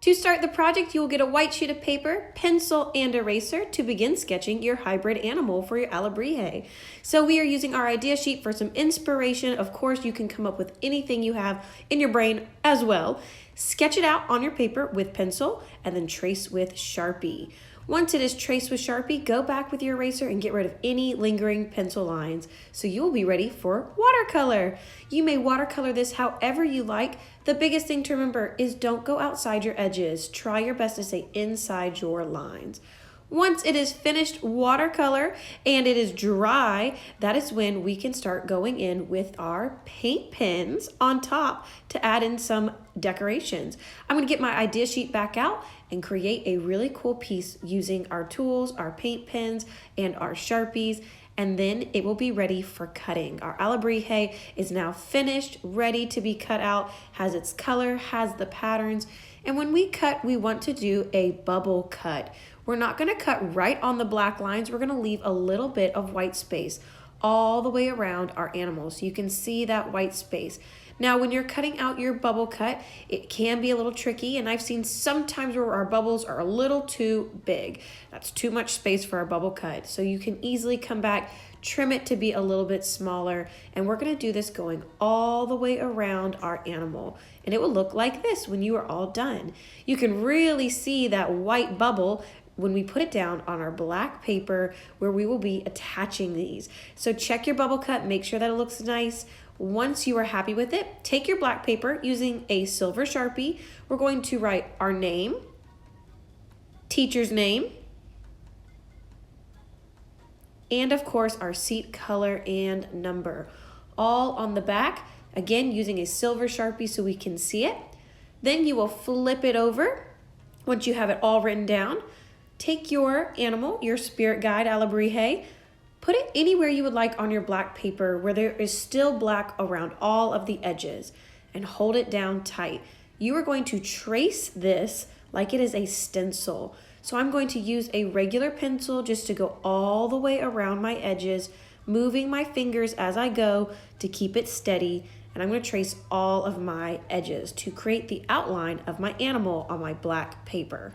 To start the project, you will get a white sheet of paper, pencil, and eraser to begin sketching your hybrid animal for your Alebrije. So we are using our idea sheet for some inspiration. Of course, you can come up with anything you have in your brain as well. Sketch it out on your paper with pencil and then trace with Sharpie. Once it is traced with Sharpie, go back with your eraser and get rid of any lingering pencil lines so you will be ready for watercolor. You may watercolor this however you like. The biggest thing to remember is don't go outside your edges. Try your best to stay inside your lines. Once it is finished watercolor and it is dry, that is when we can start going in with our paint pens on top to add in some decorations. I'm going to get my idea sheet back out and create a really cool piece using our tools, our paint pens, and our Sharpies, and then it will be ready for cutting. Our Alebrije is now finished, ready to be cut out, has its color, has the patterns, and when we cut, we want to do a bubble cut. We're not going to cut right on the black lines. We're going to leave a little bit of white space all the way around our animal so you can see that white space. Now, when you're cutting out your bubble cut, it can be a little tricky, and I've seen sometimes where our bubbles are a little too big. That's too much space for our bubble cut. So you can easily come back, trim it to be a little bit smaller, and we're going to do this going all the way around our animal. And it will look like this when you are all done. You can really see that white bubble when we put it down on our black paper where we will be attaching these. So check your bubble cut, make sure that it looks nice. Once you are happy with it, take your black paper using a silver Sharpie. We're going to write our name, teacher's name, and of course our seat color and number, all on the back, again using a silver Sharpie so we can see it. Then you will flip it over once you have it all written down. Take your animal, your spirit guide, Alebrije, put it anywhere you would like on your black paper where there is still black around all of the edges, and hold it down tight. You are going to trace this like it is a stencil. So I'm going to use a regular pencil just to go all the way around my edges, moving my fingers as I go to keep it steady, and I'm going to trace all of my edges to create the outline of my animal on my black paper.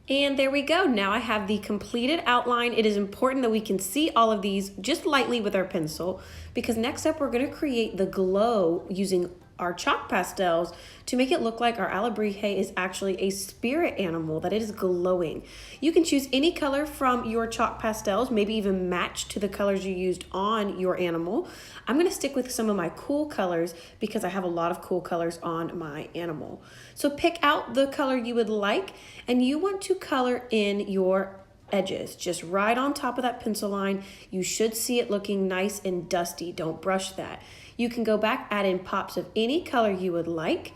And there we go. Now I have the completed outline. It is important that we can see all of these just lightly with our pencil, because next up we're going to create the glow using our chalk pastels to make it look like our Alebrije is actually a spirit animal, that it is glowing. You can choose any color from your chalk pastels, maybe even match to the colors you used on your animal. I'm going to stick with some of my cool colors because I have a lot of cool colors on my animal. So pick out the color you would like, and you want to color in your edges just right on top of that pencil line. You should see it looking nice and dusty. Don't brush that. You can go back, add in pops of any color you would like,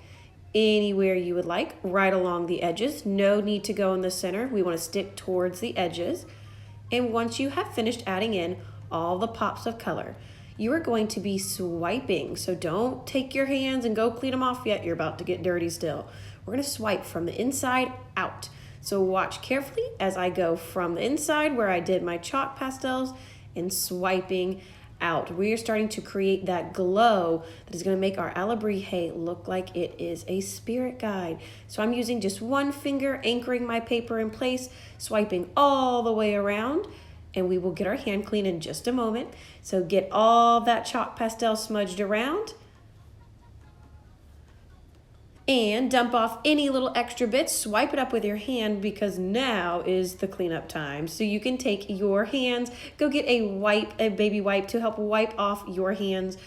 anywhere you would like, right along the edges. No need to go in the center. We want to stick towards the edges. And once you have finished adding in all the pops of color, you are going to be swiping. So don't take your hands and go clean them off yet. You're about to get dirty still. We're going to swipe from the inside out. So watch carefully as I go from the inside where I did my chalk pastels and swiping out. We are starting to create that glow that is going to make our Alebrije look like it is a spirit guide. So I'm using just one finger, anchoring my paper in place, swiping all the way around, and we will get our hand clean in just a moment. So get all that chalk pastel smudged around, and dump off any little extra bits. Swipe it up with your hand because now is the cleanup time. So you can take your hands, go get a baby wipe to help wipe off your hands,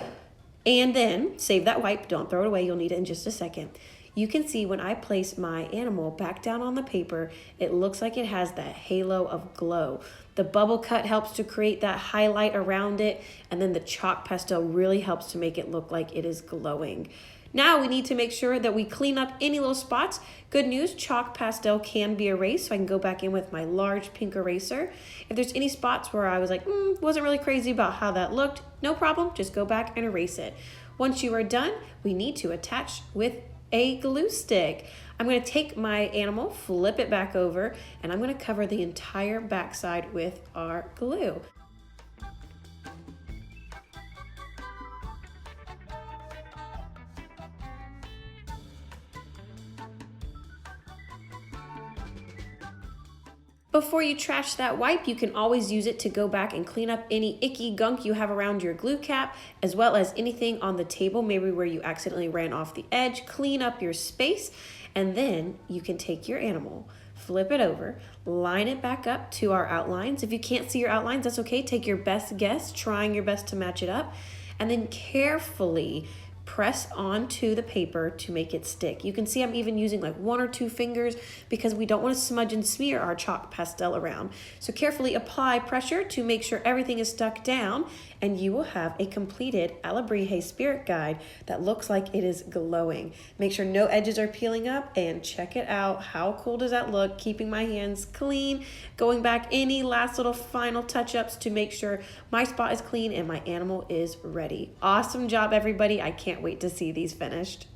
and then save that wipe. Don't throw it away. You'll need it in just a second. You can see when I place my animal back down on the paper, it looks like it has that halo of glow. The bubble cut helps to create that highlight around it, and then the chalk pastel really helps to make it look like it is glowing. Now we need to make sure that we clean up any little spots. Good news, chalk pastel can be erased, so I can go back in with my large pink eraser. If there's any spots where I was like, wasn't really crazy about how that looked, no problem, just go back and erase it. Once you are done, we need to attach with a glue stick. I'm going to take my animal, flip it back over, and I'm going to cover the entire backside with our glue. Before you trash that wipe, you can always use it to go back and clean up any icky gunk you have around your glue cap, as well as anything on the table, maybe where you accidentally ran off the edge. Clean up your space, and then you can take your animal, flip it over, line it back up to our outlines. If you can't see your outlines, that's okay. Take your best guess, trying your best to match it up, and then carefully press onto the paper to make it stick. You can see I'm even using like 1 or 2 fingers because we don't want to smudge and smear our chalk pastel around. So carefully apply pressure to make sure everything is stuck down, and you will have a completed Alebrije spirit guide that looks like it is glowing. Make sure no edges are peeling up, and check it out. How cool does that look? Keeping my hands clean, going back any last little final touch-ups to make sure my spot is clean and my animal is ready. Awesome job, everybody. I can't wait to see these finished.